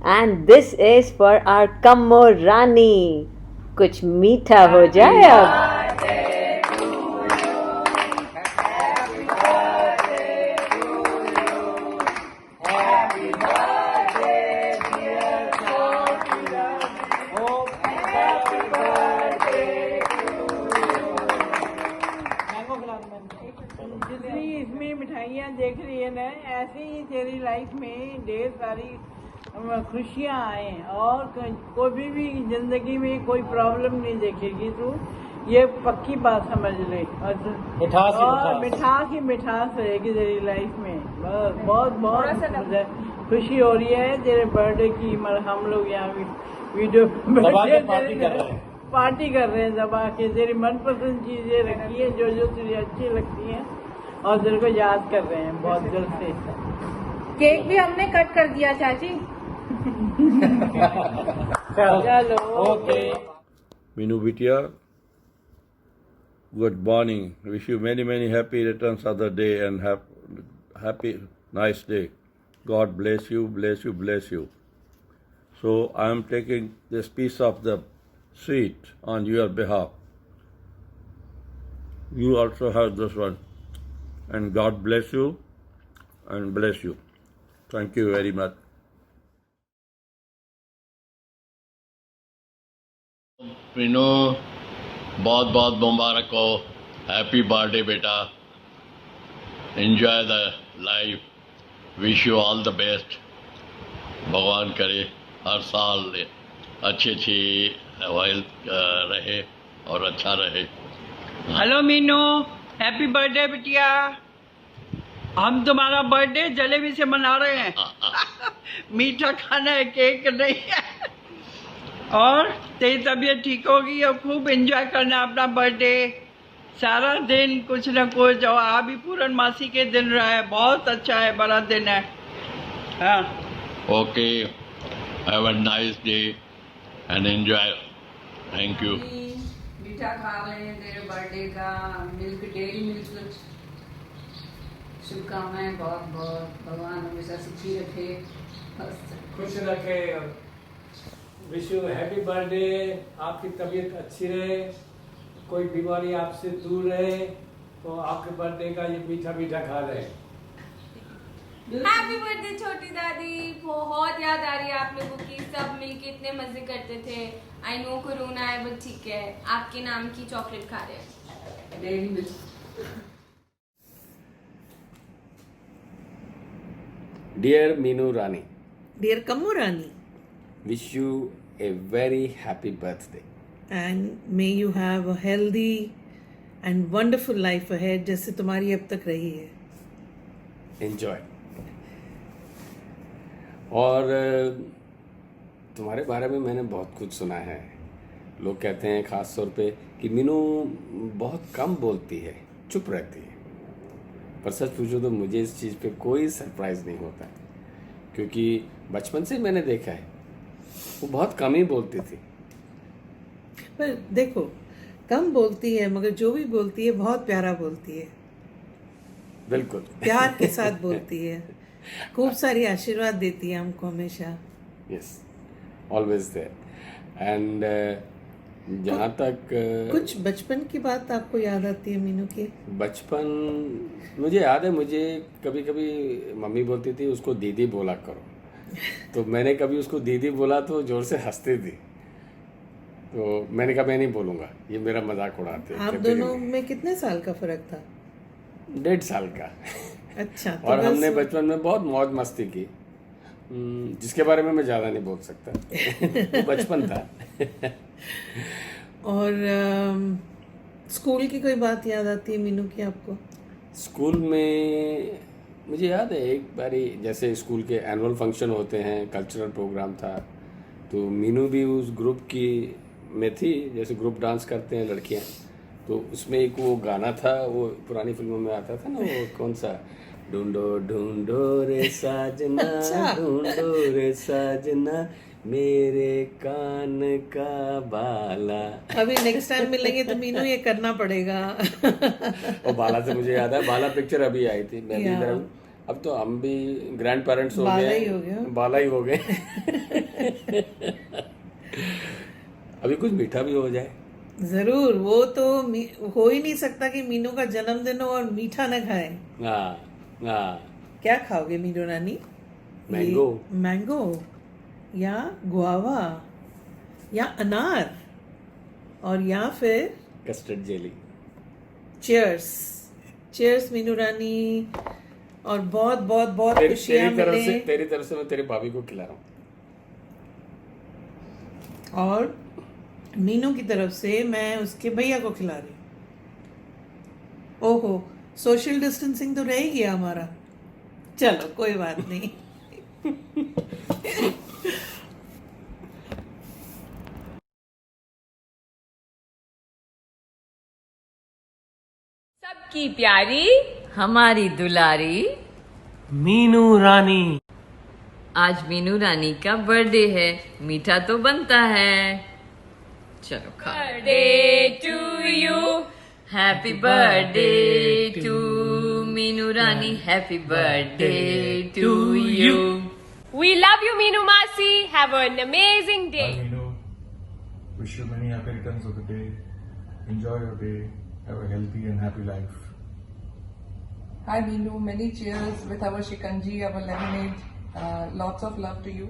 And this is for our Kammo Rani. कुछ मीठा हो जाए अब. जितनी इसमें मिठाइयाँ देख रही है ना, ऐसे ही तेरी लाइफ में ढेर सारी खुशियाँ आए और कोई भी जिंदगी में कोई प्रॉब्लम नहीं देखेगी तू. ये पक्की बात समझ ले. और मिठास ही मिठास रहेगी तेरी लाइफ में. बहुत बहुत खुशी हो रही है तेरे बर्थडे की. हम लोग यहाँ वीडियो पार्टी कर रहे हैं दबा के. तेरी मनपसंद चीजें रखी है जो जो तुझे अच्छी लगती हैं और तेरे को याद कर रहे हैं बहुत दिल से. केक भी हमने कट कर दिया चाची. चलो okay. Minu Bitia, good morning. Wish you many, many happy returns of the day and happy, nice day. God bless you, bless you, bless you. So I am taking this piece of the sweet on your behalf. You also have this one. And God bless you and bless you. Thank you very much. Meenu बहुत बहुत मुबारक हो. Happy birthday बेटा. Enjoy the life. Wish you all the best. भगवान करे हर साल अच्छी health रहे और अच्छा रहे. हेलो मीनू, हैप्पी बर्थडे बिटिया. हम तुम्हारा बर्थडे जलेबी से मना रहे हैं. मीठा खाना है, केक नहीं है. और तेरी तबीयत ठीक होगी और खूब एंजॉय करना अपना बर्थडे. सारा दिन कुछ न कुछ. और अभी पूरन मासी के दिन रहा है. बहुत अच्छा है, बड़ा दिन है. हाँ okay. Have a nice day and enjoy. Thank you. मीठा खा रहे हैं तेरे बर्थडे का. मिल्क डेयरी मिल्क शुभकामनाएं बहुत बहुत. भगवान हमेशा सुखी रखे, खुश रखे. Wish you happy birthday. आपकी तबीयत अच्छी रहे, कोई बीमारी आपसे दूर रहे. तो आपके बर्थडे का ये मीठा मीठा खा रहे. हैप्पी बर्थडे छोटी दादी. बहुत याद आ रही है आप लोगों की. सब मिलके इतने मजे करते थे. आई नो कोरोना है बट ठीक है. आपके नाम की चॉकलेट खा रहे हैं. Dairy milk. Dear Minu Rani, Dear Kammo Rani, wish you a very happy birthday. and may you have a healthy and wonderful life ahead जैसे तुम्हारी अब तक रही है. Enjoy. और तुम्हारे बारे में मैंने बहुत कुछ सुना है. लोग कहते हैं ख़ास तौर पे कि मीनू बहुत कम बोलती है, चुप रहती है. पर सच पूछो तो मुझे इस चीज़ पे कोई सरप्राइज़ नहीं होता, क्योंकि बचपन से मैंने देखा है वो बहुत कम ही बोलती थी. पर देखो, कम बोलती है मगर जो भी बोलती है बहुत प्यारा बोलती है. बिल्कुल प्यार के साथ बोलती है. खूब सारी आशीर्वाद देती है हमको हमेशा. Yes, always there. एंड जहाँ तक कुछ बचपन की बात आपको याद आती है मीनू की? बचपन मुझे याद है. मुझे कभी कभी मम्मी बोलती थी उसको दीदी बोला करो. तो मैंने कभी उसको दीदी बोला तो जोर से हंसती थी. तो मैंने कहा मैं नहीं बोलूँगा, ये मेरा मजाक उड़ाते हैं. आप दोनों में कितने साल का फर्क था? 1.5 साल का. अच्छा. तो और हमने बचपन में बहुत मौज मस्ती की, जिसके बारे में मैं ज़्यादा नहीं बोल सकता. वो बचपन था. और स्कूल की कोई बात याद आती है मीनू की आपको? स्कूल में मुझे याद है एक बारी, जैसे स्कूल के एनुअल फंक्शन होते हैं, कल्चरल प्रोग्राम था, तो मीनू भी उस ग्रुप की में थी. जैसे ग्रुप डांस करते हैं लड़कियां, तो उसमें एक वो गाना था, वो पुरानी फिल्मों में आता था ना, वो कौन सा, ढूंढो ढूंढो रे साजना, ढूंढो रे साजना, मेरे कान का बाला. अभी नेक्स्ट टाइम मिलेंगे तो मीनू ये करना पड़ेगा. और बाला से मुझे याद है, बाला पिक्चर अभी आई थी, मैं भी इधर अब तो हम भी ग्रैंड पेरेंट्स हो बाला गए, ही हो गया। बाला ही हो गए। अभी कुछ मीठा भी हो जाए। जरूर, वो तो हो ही नहीं सकता कि मीनू का जन्मदिन हो और मीठा न खाए। हाँ हाँ। क्या खाओगे मीनू रानी? मैंगो। मैंगो या गुआवा या अनार और या फिर custard jelly. Cheers, cheers Meenu Rani, और बहुत बहुत बहुत तेरी खुशियां मिले। तेरी तरफ से मैं तेरे भाभी को खिला रहा हूँ। और मीनू की तरफ से मैं उसके भैया को खिला रही हूँ। ओहो, सोशल डिस्टेंसिंग तो रह ही गया हमारा। चलो कोई बात नहीं। सबकी प्यारी हमारी दुलारी मीनू रानी। आज मीनू रानी का बर्थडे है, मीठा तो बनता है। चलो खा। Birthday to you, happy birthday to Meenu Rani, happy birthday to you. We love you, Meenu Masi. Have an amazing day. Bye, Meenu. Wish you many happy returns of the day. Enjoy your day. Have a healthy and happy life. Hi Meenu, many cheers with our shikanji, our lemonade. Lots of love to you,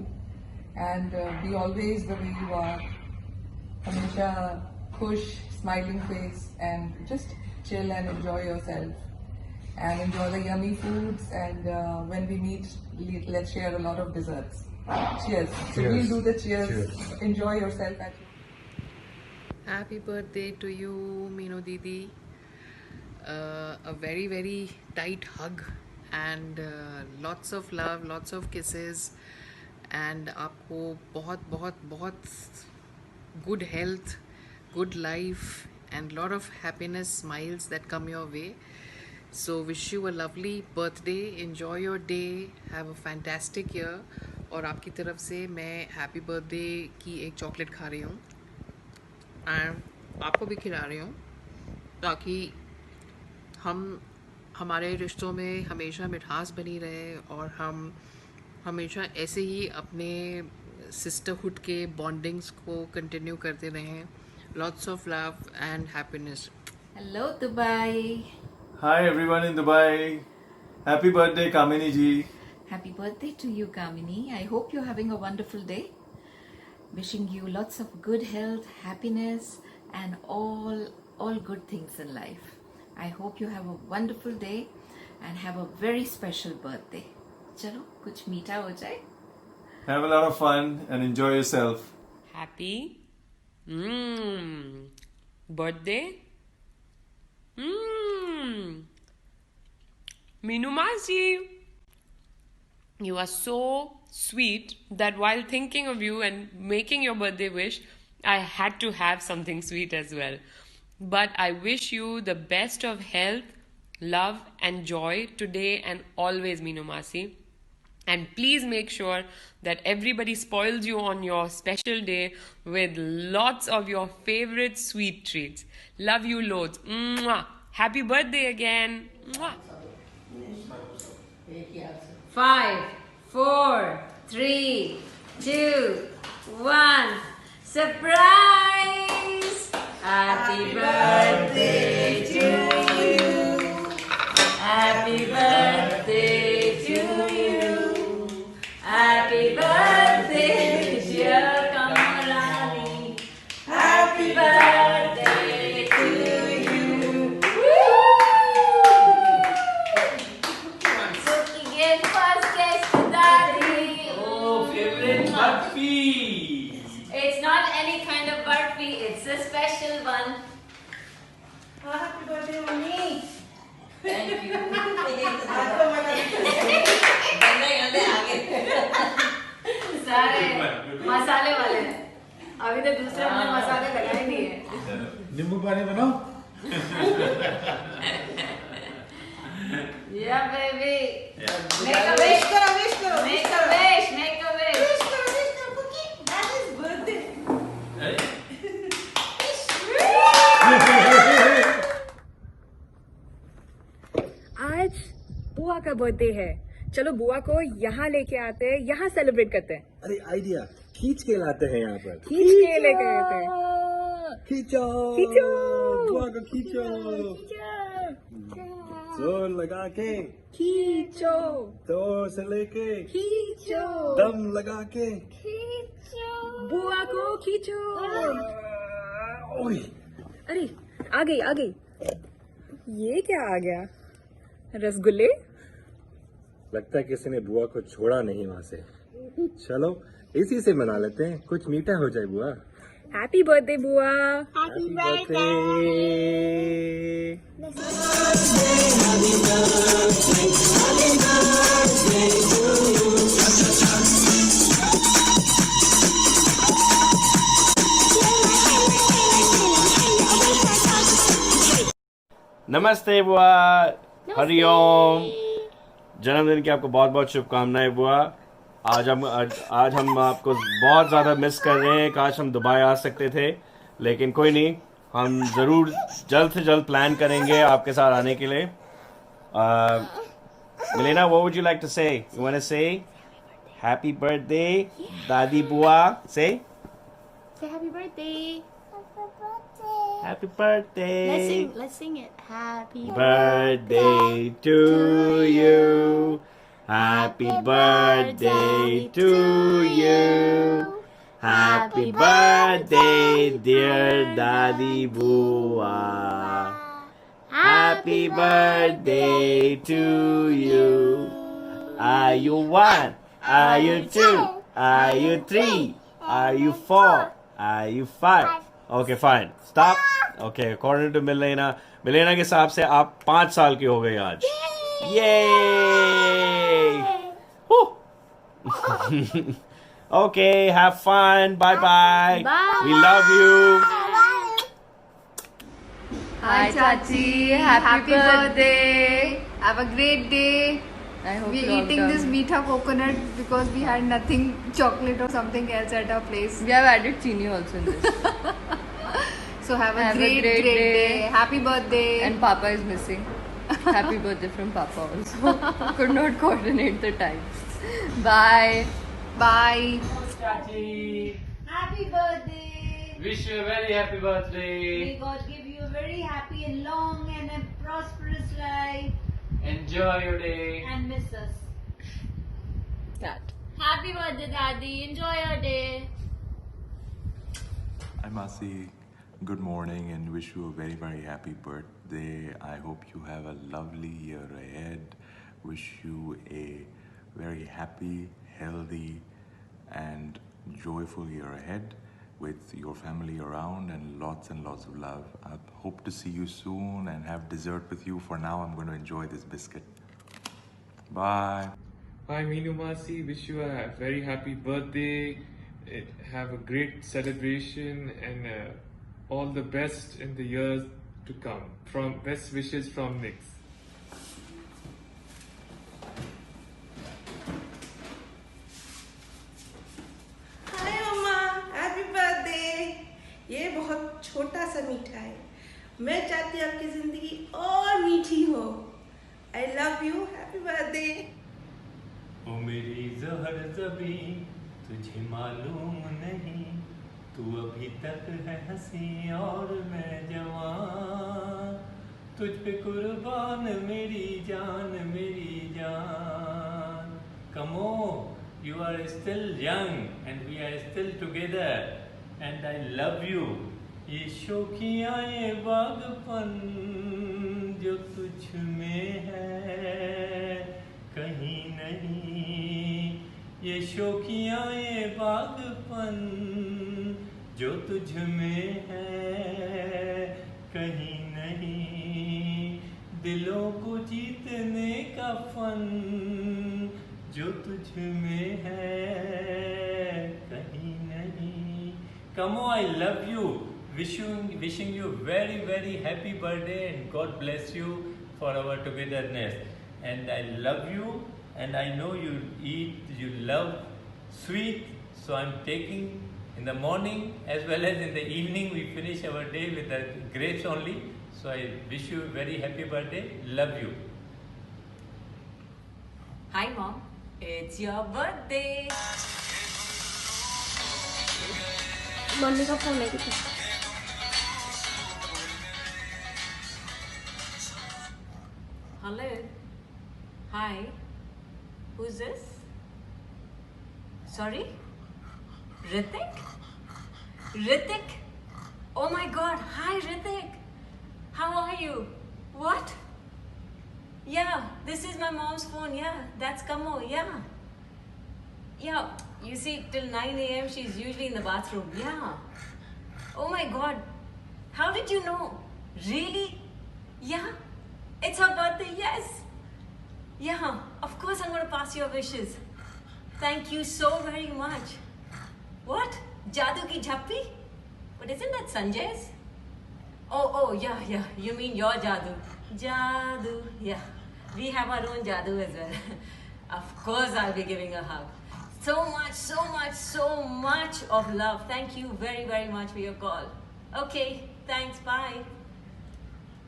and be always the way you are. Hamisha khush, smiling face, and just chill and enjoy yourself. And enjoy the yummy foods. And when we meet, let's share a lot of desserts. Cheers. So Cheers. we'll do the cheers. Cheers. Enjoy yourself. Happy birthday to you, Meenu Didi. A very, very tight hug and lots of love, lots of kisses. And आपको बहुत बहुत बहुत good health, good life and lot of happiness, smiles that come your way. So wish you a lovely birthday, enjoy your day, have a fantastic year. और आपकी तरफ से मैं happy birthday की एक चॉकलेट खा रही हूँ एंड आपको भी खिला रही हूँ, ताकि हमारे रिश्तों में हमेशा मिठास बनी रहे और हम हमेशा ऐसे ही अपने सिस्टरहुड के बॉन्डिंग्स को कंटिन्यू करते रहें. Lots of love and happiness. Hello Dubai. Hi everyone in Dubai. Happy birthday Kamini ji. Happy birthday to you, Kamini. I hope you're having a wonderful day. Wishing you lots of good health, happiness, and all good things in life. I hope you have a wonderful day and have a very special birthday. चलो कुछ मीठा हो जाए. Have a lot of fun and enjoy yourself. Happy birthday. Meenu Masi, you are so sweet that while thinking of you and making your birthday wish, I had to have something sweet as well. But I wish you the best of health, love and joy today and always, Meenu Masi. And please make sure that everybody spoils you on your special day with lots of your favorite sweet treats. Love you loads. Mwah. Happy birthday again. Mwah. 5, 4, 3, 2, 1. Surprise! Happy birthday to you. Happy birthday to you. Happy birthday, dear Kamalani. Happy birthday to you. Suki gave first kiss to Daddy. Oh, favorite burfi. It's not any kind of burfi, it's a special one. Happy birthday, Mummy. Thank you. सारे मसाले वाले हैं. अभी तो दूसरे हमने मसाले लगाए नहीं है. नींबू पानी बनाओ. Yeah, baby. Make a wish. Make a wish. Make a wish. That is birthday. आज बुआ का बर्थडे है. चलो बुआ को यहाँ लेके आते हैं, यहाँ सेलिब्रेट करते हैं। अरे आइडिया, खींच के लाते हैं यहाँ पर। खींच के लेके आते हैं। खींचो खींचो बुआ को खींचो, जोर लगा के खींचो, जोर से लेके खींचो, दम लगा के खींचो, बुआ को खींचो। ओए अरे आ गई। ये क्या आ गया? रसगुल्ले? लगता है किसी ने बुआ को छोड़ा नहीं वहाँ से। चलो इसी से मना लेते हैं, कुछ मीठा हो जाए बुआ। हैप्पी बर्थडे बुआ। Happy birthday. नमस्ते बुआ, हरिओम। जन्मदिन की आपको बहुत बहुत शुभकामनाएं बुआ। आज हम आपको बहुत ज़्यादा मिस कर रहे हैं। काश हम दुबई आ सकते थे, लेकिन कोई नहीं, हम ज़रूर जल्द से जल्द प्लान करेंगे आपके साथ आने के लिए। मिलेना, what would you like to say? You want to say happy birthday, दादी बुआ? Say happy birthday. happy birthday. Let's sing it. Happy birthday to you. Happy birthday to you. Happy birthday, dear Daddy Bua. Happy birthday to you. Are you 1? Are you 2? Are you 3? Are you 4? Are you 5? Okay, fine. Stop. Okay, according to Milena के हिसाब से आप 5 साल की हो गई आज। Yay! Woo! Okay, have fun. Bye-bye. Bye. We love you. Hi Chachi, happy birthday. Have a great day. I hope We're you all eating come. this meetha coconut because we had nothing chocolate or something else at our place. We have added chini also in this. So have a great day. Happy birthday. And Papa is missing. Happy birthday from Papa also. Could not coordinate the time. Bye. Bye. Chachi, Happy birthday. wish you a very happy birthday. May God give you a very happy and long and a prosperous life. Enjoy your day. And miss us. Start. Happy birthday, Daddy. Enjoy your day. Hi Masi, good morning and wish you a very very happy birthday. I hope you have a lovely year ahead. Wish you a very happy, healthy and joyful year ahead with your family around and lots of love. I hope to see you soon and have dessert with you. For now, I'm going to enjoy this biscuit. Bye. Hi Meenu Masi, wish you a very happy birthday. Have a great celebration and all the best in the years to come. From best wishes from Nix. Hi mama, happy birthday. ये बहुत छोटा सा मीठा है। मैं चाहती हूँ आपकी जिंदगी और मीठी हो। I love you, happy birthday. ओ मेरी ज़हर ज़बी, तुझे मालूम नहीं, तू अभी तक है हंसी और मैं जवान। तुझ पे कुर्बान मेरी जान Come on, you are still young and we are still together and I love you. ये शौकियाँ ये बागपन जो तुझ में है कहीं नहीं। ये शौकियाँ ये बागपन जो तुझ में है कहीं नहीं। दिलों को जीतने का फन जो तुझ में है कहीं नहीं। Come on, I love you. Wishing you very happy birthday and God bless you for our togetherness. And I love you and I know you love sweet, so I'm taking in the morning as well as in the evening. We finish our day with the grapes only. So I wish you a very happy birthday. Love you. Hi mom, it's your birthday. Mummy का phone है कितना? Hello. Hi. Who's this? Sorry? Ritik? Ritik? Oh my god. Hi Ritik. How are you? What? Yeah, this is my mom's phone. Yeah, that's Kamo. Yeah. Yeah, you see, till 9 a.m. she's usually in the bathroom. Yeah. Oh my god. How did you know? Really? Yeah. It's her birthday, yes. Yeah, of course I'm going to pass your wishes. Thank you so very much. What? Jadoo ki jhappi? But isn't that Sanjay's? Oh, yeah. You mean your Jadoo. Jadoo, yeah. We have our own Jadoo as well. Of course I'll be giving a hug. So much of love. Thank you very, very much for your call. Okay, thanks, bye.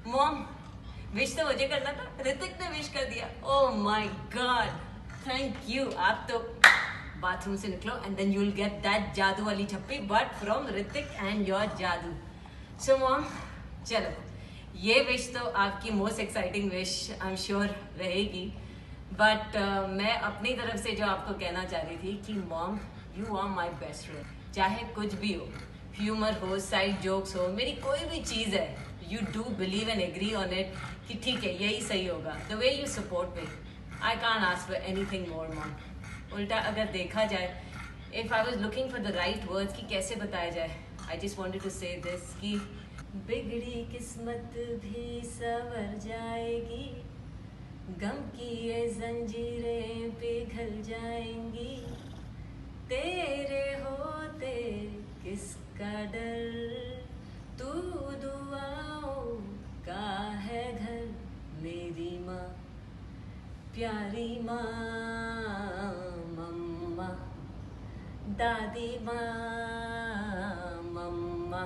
Mom, wish तो मुझे करना था, ऋतिक ने wish कर दिया. Oh my God, thank you. आप तो bathroom से निकलो and then you'll get that जादू वाली छप्पी, but from Hrithik and your जादू. So mom, चलो, ये विश तो आपकी most exciting wish I'm sure रहेगी. But मैं अपनी तरफ से जो आपको कहना चाह रही थी कि mom you are my best friend. चाहे कुछ भी हो, ह्यूमर हो, साइड जोक्स हो, मेरी कोई भी चीज़ है, you do believe and agree on it कि ठीक है यही सही होगा. The way you support me, I can't ask for anything more mom. उल्टा अगर देखा जाए, if I was looking for the right words कि कैसे बताया जाए, I just wanted to say this कि बिगड़ी किस्मत भी संवर जाएगी, गम की ये जंजीरें पिघल जाएंगी, तेरे होते किसका डर, तू दुआओं का है घर, मेरी माँ प्यारी माँ, मम्मा दादी माँ, मम्मा.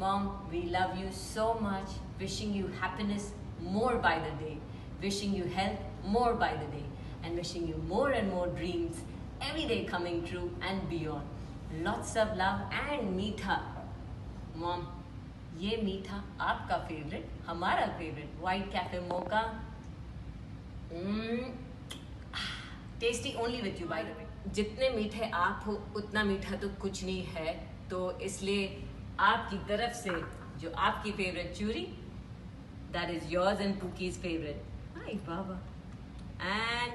Mom, we love you so much, wishing you happiness more by the day, wishing you health more by the day, and wishing you more and more dreams every day coming true and beyond. Lots of love and मीठा. Mom, ये मीठा आपका favourite, हमारा favourite white cafe mocha. Tasty only with you by the way. जितने मीठे आप हो उतना मीठा तो कुछ नहीं है, तो इसलिए आपकी तरफ से जो आपकी फेवरेट चूरी, that is yours and Pookie's favorite. Hi Baba. And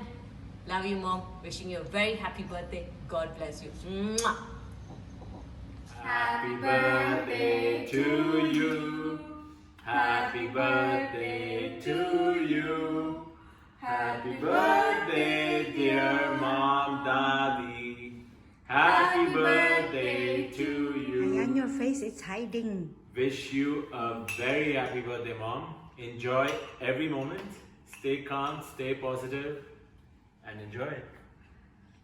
love you mom, wishing you a very happy birthday. God bless you. Mwah. Happy birthday to you. Happy birthday to you. Happy birthday, dear mom, daddy. Happy birthday to you. And your face is hiding. Wish you a very happy birthday, mom. Enjoy every moment. Stay calm, stay positive, and enjoy it.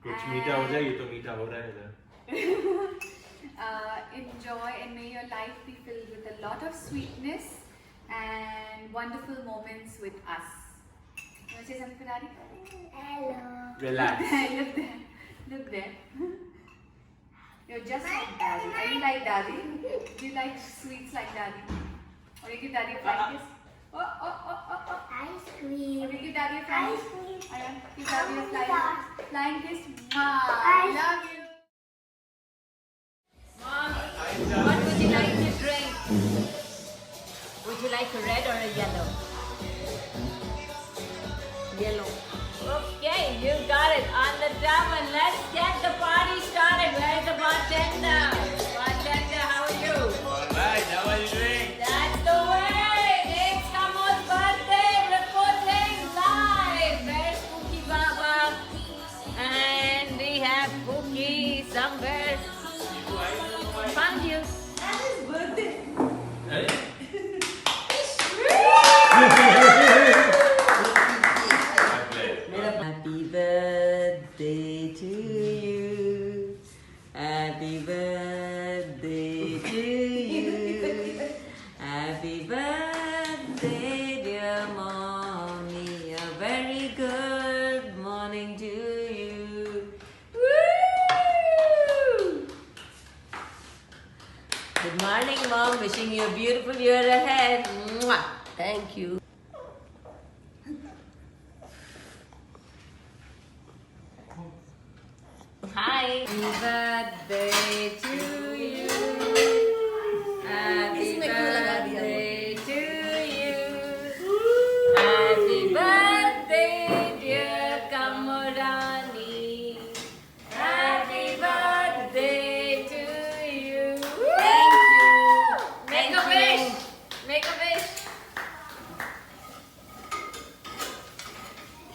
कुछ मीठा हो जाए, ये तो मीठा हो रहा है इधर. Enjoy and may your life be filled with a lot of sweetness and wonderful moments with us. You want to say something for Daddy? Hello. Relax. Look there. Look there. You're just like Daddy. Are you like Daddy? Do you like sweets like Daddy? Or you give Daddy a flying kiss? Oh. Ice cream. Or you give Daddy a flying Ice kiss? cream. Give Daddy a flying kiss. Ice- Love you. Mom, what would you like to drink? Would you like a red or a yellow? Yellow. Okay, you got it on the top, and let's get the party started. Where's the bartender? Bartender, how are you? Alright, how are you doing? That's the way. It's Kamo's birthday, reporting live. Where's Pookie Baba? And we have Pookie somewhere. Found you. That's his birthday. Hey? Happy birthday to you. Happy birthday to you. Happy birthday, dear mommy. A very good darling mom, wishing you a beautiful year ahead. Mwah. Thank you. Hi. Happy birthday to you. Happy birthday to you. Happy birthday, dear Kamurani. Happy birthday to you. Thank you. Make a wish. Make a wish.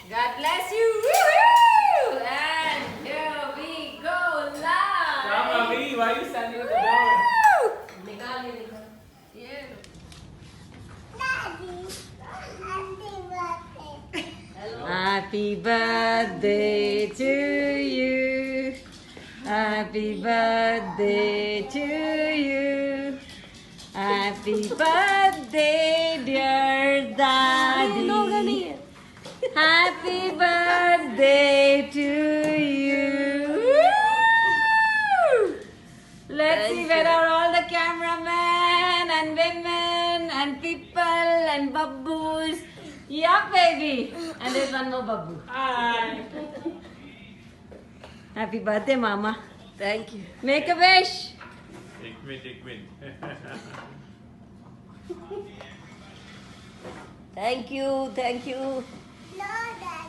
God bless you. Woo-hoo! And here we go live. Come on, why are you standing at the door? Happy birthday to you. Happy birthday to you. Happy birthday, dear Daddy. Happy birthday to you. Woo! Let's see where are all the cameramen and women and people and baboos. Yeah, baby. And there's one more babu. Hi. Happy birthday, Mama. Thank you. Make a wish. एक minute Thank you. Thank you.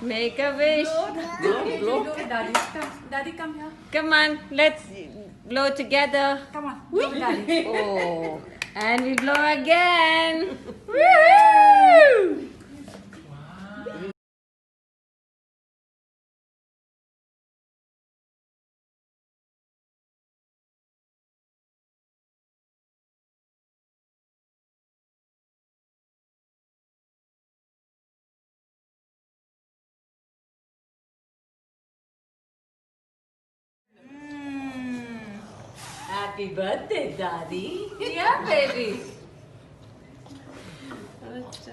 Make a wish. Blow. Daddy, come here. Come on, let's blow together. Come on. Blow with Daddy. Oh, and we blow again. Woohoo! Happy birthday, Daddy. Yeah, baby.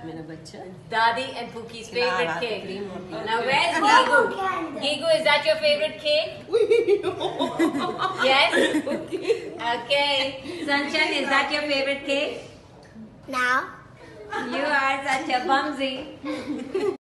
मेरा बच्चा. Daddy and Pookie's favorite Nah, cake. cream or cake. Now, where's Gigu? Gigu, is that your favorite cake? Yes? Okay. Sunshine, is that your favorite cake? Now. You are such a bumsy.